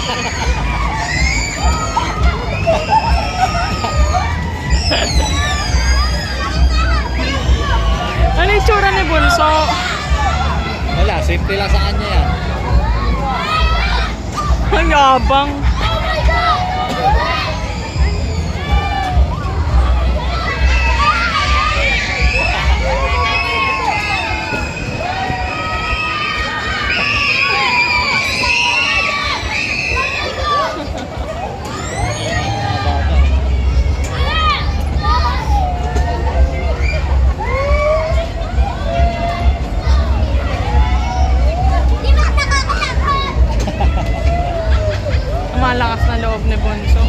Ano yung tsura ni Bunso? Wala, safety lang sa kanya yan. Ang yabang. Malakas na loob ni Bunso.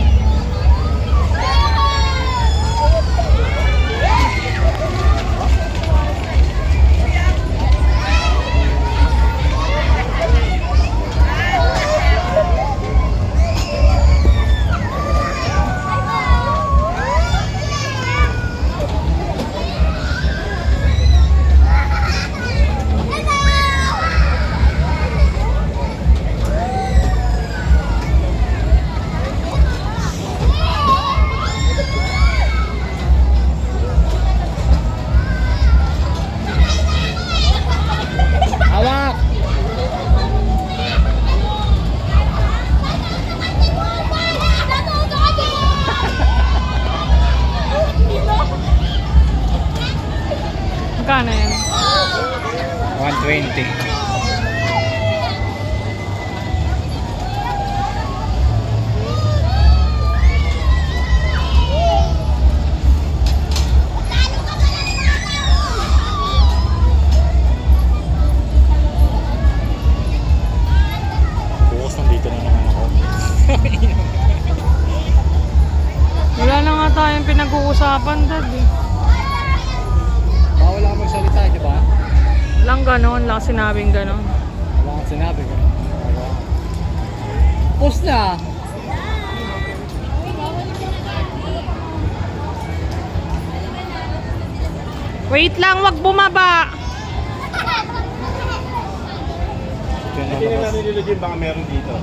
Magkano yan? 120. Bukas nandito na naman ako. Wala na nga tayong pinag-uusapan, Dad eh. Bawal ako magsalita, di ba? Lang ganon, lang sinabing ganon. Wala kang sinabi ko. Post na! Wait lang, wag bumaba! Hindi na namin nilagyan, baka meron dito.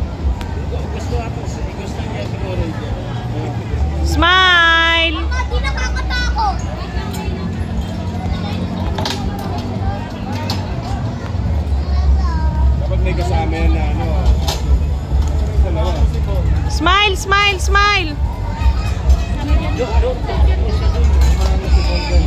Smile! Hindi nakakatakot. Dapat may kasama yan na ano. Dalawa. Smile, smile, smile!